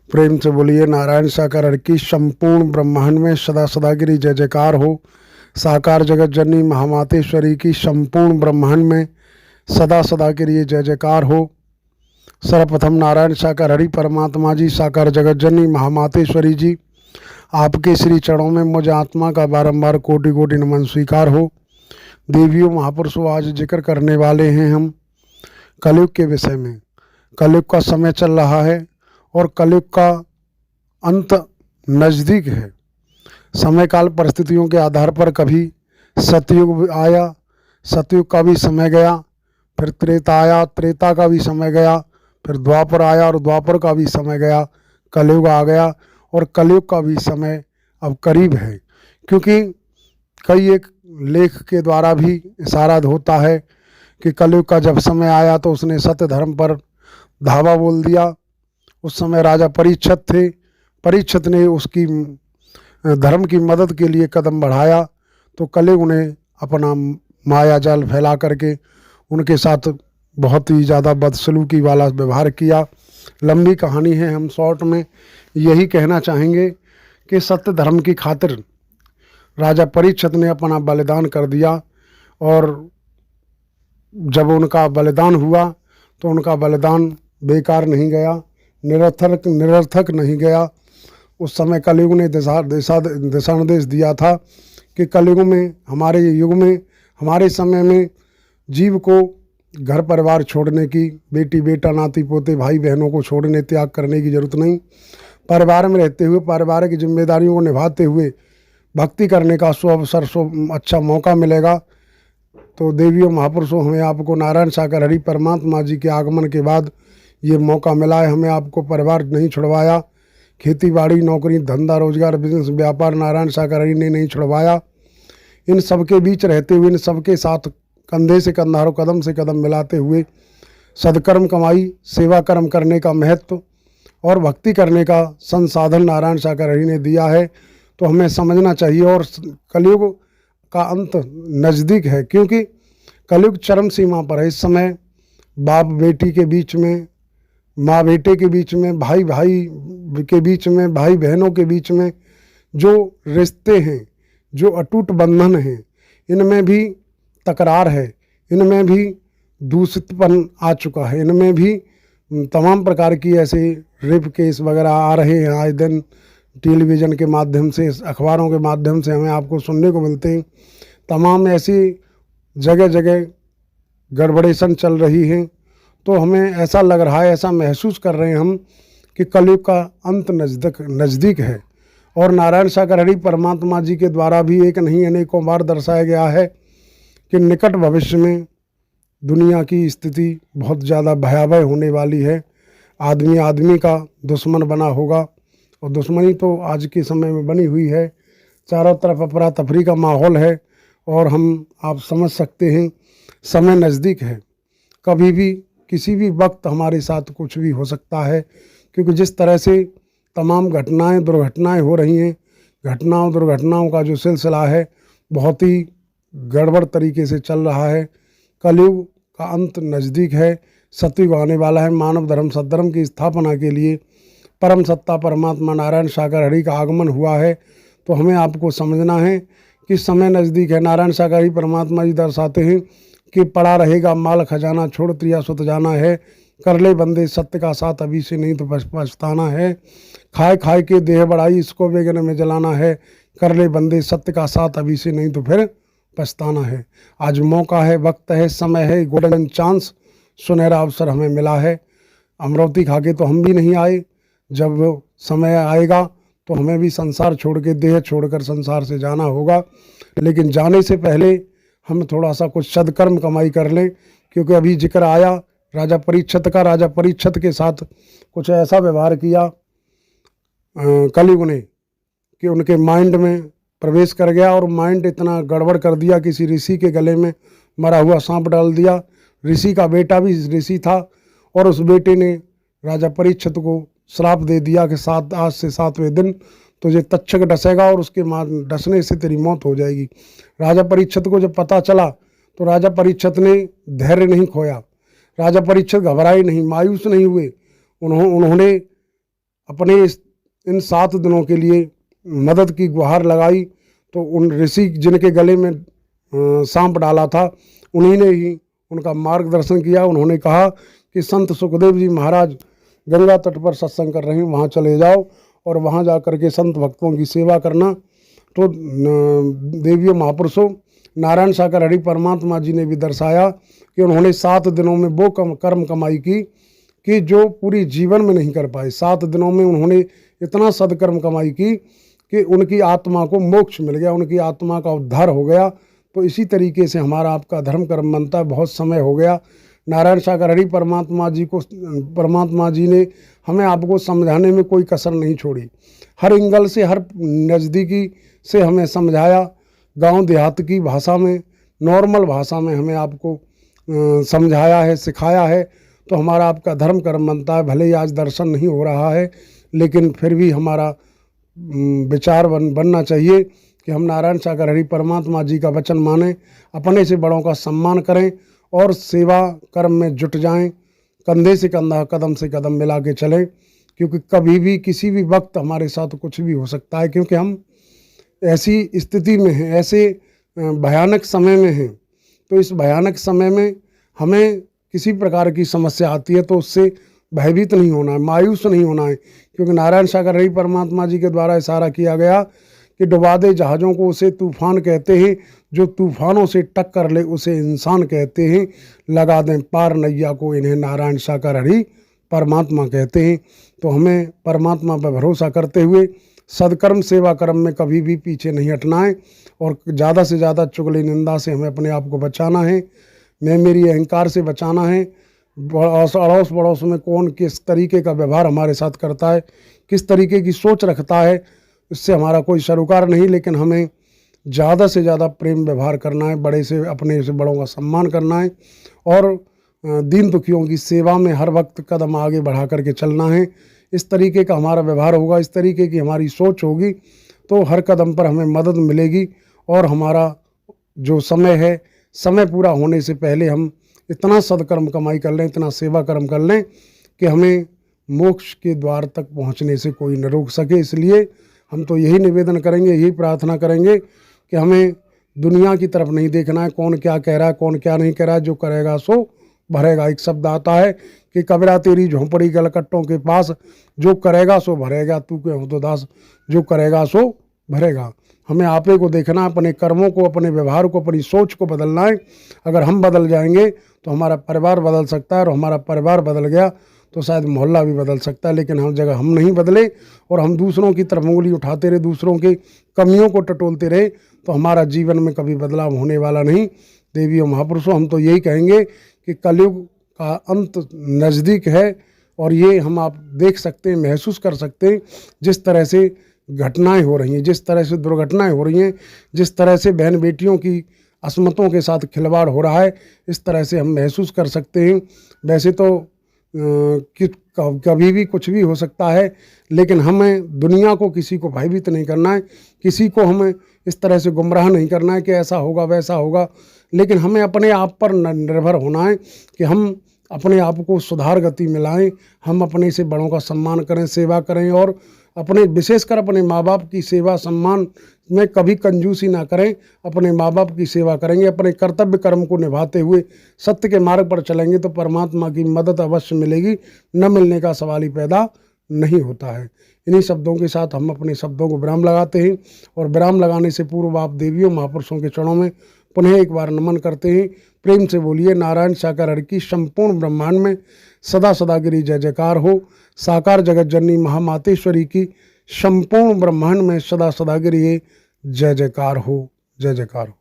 प्रेम से बोलिए नारायण साकार की संपूर्ण ब्रह्मांड में सदा सदा गिरी जय जयकार हो। साकार जगत जननी महामातेश्वरी की संपूर्ण ब्रह्मांड में सदा सदा के लिए जय जयकार हो। सर्वप्रथम नारायण साकार हरि परमात्मा जी, साकार जगत जननी महामातेश्वरी जी, आपके श्री चरणों में मुझ आत्मा का बारंबार कोटि कोटि नमन स्वीकार हो। देवियों महापुरुषों, आज जिक्र करने वाले हैं हम कलयुग के विषय में। कलयुग का समय चल रहा है और कलयुग का अंत नज़दीक है। समय काल परिस्थितियों के आधार पर कभी सतयुग आया, सतयुग का भी समय गया, फिर त्रेता आया, त्रेता का भी समय गया, फिर द्वापर आया और द्वापर का भी समय गया, कलयुग आ गया और कलयुग का भी समय अब करीब है। क्योंकि कई एक लेख के द्वारा भी इशारा होता है कि कलयुग का जब समय आया तो उसने सत्य धर्म पर धावा बोल दिया। उस समय राजा परीक्षित थे, परीक्षित ने उसकी धर्म की मदद के लिए कदम बढ़ाया तो कलयुग ने अपना माया जाल फैला करके उनके साथ बहुत ही ज़्यादा बदसलूकी वाला व्यवहार किया। लंबी कहानी है, हम शॉर्ट में यही कहना चाहेंगे कि सत्य धर्म की खातिर राजा परीक्षित ने अपना बलिदान कर दिया और जब उनका बलिदान हुआ तो उनका बलिदान बेकार नहीं गया, निरर्थक नहीं गया। उस समय कलयुग ने दिशा निर्देश दिया था कि कलयुग में, हमारे युग में, हमारे समय में जीव को घर परिवार छोड़ने की, बेटी बेटा नाती पोते भाई बहनों को छोड़ने त्याग करने की ज़रूरत नहीं। परिवार में रहते हुए पारिवारिक जिम्मेदारियों को निभाते हुए भक्ति करने का अवसर अच्छा मौका मिलेगा। तो देवियों महापुरुषों, हमें आपको नारायण साकार हरि परमात्मा जी के आगमन के बाद ये मौका मिला है। हमें आपको परिवार नहीं छुड़वाया, खेती बाड़ी नौकरी धंधा रोजगार बिजनेस व्यापार नारायण साकार हरि ने नहीं छुड़वाया। इन सबके बीच रहते हुए, इन सबके साथ कंधे से कंधा और कदम से कदम मिलाते हुए सदकर्म कमाई, सेवा कर्म करने का महत्व और भक्ति करने का संसाधन नारायण साकार हरि ने दिया है। तो हमें समझना चाहिए और कलयुग का अंत नज़दीक है, क्योंकि कलयुग चरम सीमा पर है। इस समय बाप बेटी के बीच में, माँ बेटे के बीच में, भाई भाई के बीच में, भाई बहनों के बीच में जो रिश्ते हैं, जो अटूट बंधन हैं, इनमें भी तकरार है, इनमें भी दूषितपन आ चुका है, इनमें भी तमाम प्रकार की ऐसे रेप केस वगैरह आ रहे हैं। आए दिन टेलीविज़न के माध्यम से, अखबारों के माध्यम से हमें आपको सुनने को मिलते हैं। तमाम ऐसी जगह जगह गड़बड़ेशन चल रही हैं। तो हमें ऐसा लग रहा है, ऐसा महसूस कर रहे हैं हम कि कलयुग का अंत नज़दीक है। और नारायण साकार हरि परमात्मा जी के द्वारा भी एक नहीं अनेकों बार दर्शाया गया है कि निकट भविष्य में दुनिया की स्थिति बहुत ज़्यादा भयावह होने वाली है। आदमी आदमी का दुश्मन बना होगा और दुश्मनी तो आज के समय में बनी हुई है। चारों तरफ अफरा तफरी का माहौल है और आप समझ सकते हैं समय नज़दीक है। कभी भी किसी भी वक्त हमारे साथ कुछ भी हो सकता है, क्योंकि जिस तरह से तमाम घटनाएं दुर्घटनाएं हो रही हैं, घटनाओं दुर्घटनाओं का जो सिलसिला है बहुत ही गड़बड़ तरीके से चल रहा है। कलयुग का अंत नज़दीक है, सतयुग आने वाला है। मानव धर्म सद्धर्म की स्थापना के लिए परम सत्ता परमात्मा नारायण साकार हरि का आगमन हुआ है। तो हमें आपको समझना है कि समय नज़दीक है। नारायण साकार हरि परमात्मा जी दर्शाते हैं कि पड़ा रहेगा माल खजाना, छोड़ त्रिया सुत जाना है, कर ले बंदे सत्य का साथ अभी से नहीं तो पछताना है, खाए खाए के देह बढ़ाई इसको बेगन में जलाना है, कर ले बंदे सत्य का साथ अभी से नहीं तो फिर पछताना है। आज मौका है, वक्त है, समय है, गोल्डन चांस, सुनहरा अवसर हमें मिला है। अमरावती खा के तो हम भी नहीं आए, जब समय आएगा तो हमें भी संसार छोड़ के, देह छोड़कर संसार से जाना होगा। लेकिन जाने से पहले हम थोड़ा सा कुछ सदकर्म कमाई कर लें, क्योंकि अभी जिक्र आया राजा परीक्षित का। राजा परीक्षित के साथ कुछ ऐसा व्यवहार किया कलयुग ने कि उनके माइंड में प्रवेश कर गया और माइंड इतना गड़बड़ कर दिया, किसी ऋषि के गले में मरा हुआ सांप डाल दिया। ऋषि का बेटा भी ऋषि था और उस बेटे ने राजा परीक्षित को श्राप दे दिया कि आज से 7वें दिन तुझे तक्षक डसेगा और उसके डसने से तेरी मौत हो जाएगी। राजा परीक्षित को जब पता चला तो राजा परीक्षित ने धैर्य नहीं खोया, राजा परीक्षित घबराए नहीं, मायूस नहीं हुए। उन्होंने अपने इन 7 दिनों के लिए मदद की गुहार लगाई तो उन ऋषि जिनके गले में सांप डाला था उन्हीं ने ही उनका मार्गदर्शन किया। उन्होंने कहा कि संत सुखदेव जी महाराज गंगा तट पर सत्संग कर रहे हैं, वहाँ चले जाओ और वहाँ जा कर के संत भक्तों की सेवा करना। तो देवियों महापुरुषों, नारायण सागर हरि परमात्मा जी ने भी दर्शाया कि उन्होंने 7 दिनों में वो कर्म कमाई की कि जो पूरी जीवन में नहीं कर पाए। 7 दिनों में उन्होंने इतना सदकर्म कमाई की कि उनकी आत्मा को मोक्ष मिल गया, उनकी आत्मा का उद्धार हो गया। तो इसी तरीके से हमारा आपका धर्म कर्म बनता है। बहुत समय हो गया, नारायण सागर हरि परमात्मा जी ने हमें आपको समझाने में कोई कसर नहीं छोड़ी। हर एंगल से, हर नज़दीकी से हमें समझाया। गांव देहात की भाषा में, नॉर्मल भाषा में हमें आपको समझाया है, सिखाया है। तो हमारा आपका धर्म कर्म बनता है। भले ही आज दर्शन नहीं हो रहा है, लेकिन फिर भी हमारा विचार बनना चाहिए कि हम नारायण सागर हरि परमात्मा जी का वचन मानें, अपने से बड़ों का सम्मान करें और सेवा कर्म में जुट जाएं, कंधे से कंधा, कदम से कदम मिला के चलें। क्योंकि कभी भी किसी भी वक्त हमारे साथ कुछ भी हो सकता है, क्योंकि हम ऐसी स्थिति में हैं, ऐसे भयानक समय में हैं। तो इस भयानक समय में हमें किसी प्रकार की समस्या आती है तो उससे भयभीत नहीं होना है, मायूस नहीं होना है। क्योंकि नारायण सागर हरि परमात्मा जी के द्वारा इशारा किया गया कि डुबा दे जहाज़ों को उसे तूफान कहते हैं, जो तूफानों से टक्कर ले उसे इंसान कहते हैं, लगा दें पार नैया को इन्हें नारायण सागर हरि परमात्मा कहते हैं। तो हमें परमात्मा पर भरोसा करते हुए सदकर्म सेवा कर्म में कभी भी पीछे नहीं हटना है और ज़्यादा से ज़्यादा चुगली निंदा से हमें अपने आप को बचाना है। मैं मेरी अहंकार से बचाना है। अड़ोस पड़ोस में कौन किस तरीके का व्यवहार हमारे साथ करता है, किस तरीके की सोच रखता है, इससे हमारा कोई सरोकार नहीं। लेकिन हमें ज़्यादा से ज़्यादा प्रेम व्यवहार करना है, बड़े से अपने से बड़ों का सम्मान करना है और दीन दुखियों की सेवा में हर वक्त कदम आगे बढ़ा करके चलना है। इस तरीके का हमारा व्यवहार होगा, इस तरीके की हमारी सोच होगी तो हर कदम पर हमें मदद मिलेगी। और हमारा जो समय है, समय पूरा होने से पहले हम इतना सदकर्म कमाई कर लें, इतना सेवा कर्म कर लें कि हमें मोक्ष के द्वार तक पहुंचने से कोई न रोक सके। इसलिए हम तो यही निवेदन करेंगे, यही प्रार्थना करेंगे कि हमें दुनिया की तरफ नहीं देखना है, कौन क्या कह रहा है, कौन क्या नहीं कह रहा है। जो करेगा सो भरेगा। एक शब्द आता है कि कबीरा तेरी झोंपड़ी गलकट्टों के पास, जो करेगा सो भरेगा, तू के हो तो दास, जो करेगा सो भरेगा। हमें आपे को देखना, अपने कर्मों को, अपने व्यवहार को, अपनी सोच को बदलना है। अगर हम बदल जाएंगे तो हमारा परिवार बदल सकता है और हमारा परिवार बदल गया तो शायद मोहल्ला भी बदल सकता है। लेकिन हर जगह हम नहीं बदले और हम दूसरों की तरफ उंगली उठाते रहे, दूसरों की कमियों को टटोलते रहे तो हमारा जीवन में कभी बदलाव होने वाला नहीं। देवियों महापुरुषों, हम तो यही कहेंगे कि कलयुग का अंत नज़दीक है और ये हम आप देख सकते हैं, महसूस कर सकते हैं। जिस तरह से घटनाएं हो रही हैं, जिस तरह से दुर्घटनाएं हो रही हैं, जिस तरह से बहन बेटियों की अस्मतों के साथ खिलवाड़ हो रहा है, इस तरह से हम महसूस कर सकते हैं। वैसे तो कि कभी भी कुछ भी हो सकता है, लेकिन हमें दुनिया को, किसी को भयभीत नहीं करना है, किसी को हमें इस तरह से गुमराह नहीं करना है कि ऐसा होगा वैसा होगा। लेकिन हमें अपने आप पर निर्भर होना है कि हम अपने आप को सुधार गति में लाएं, हम अपने से बड़ों का सम्मान करें, सेवा करें और अपने विशेषकर अपने माँ बाप की सेवा सम्मान में कभी कंजूसी ना करें। अपने माँ बाप की सेवा करेंगे, अपने कर्तव्य कर्म को निभाते हुए सत्य के मार्ग पर चलेंगे तो परमात्मा की मदद अवश्य मिलेगी। न मिलने का सवाल ही पैदा नहीं होता है। इन्हीं शब्दों के साथ हम अपने शब्दों को विराम लगाते हैं और विराम लगाने से पूर्व आप देवियों महापुरुषों के चरणों में पुनः एक बार नमन करते हैं। प्रेम से बोलिए नारायण साकार हरि की संपूर्ण ब्रह्मांड में सदा सदागिरी जय जयकार हो। साकार जगत जननी महामातेश्वरी की संपूर्ण ब्रह्मांड में सदा सदागिरी जय जयकार हो, जय जयकार हो।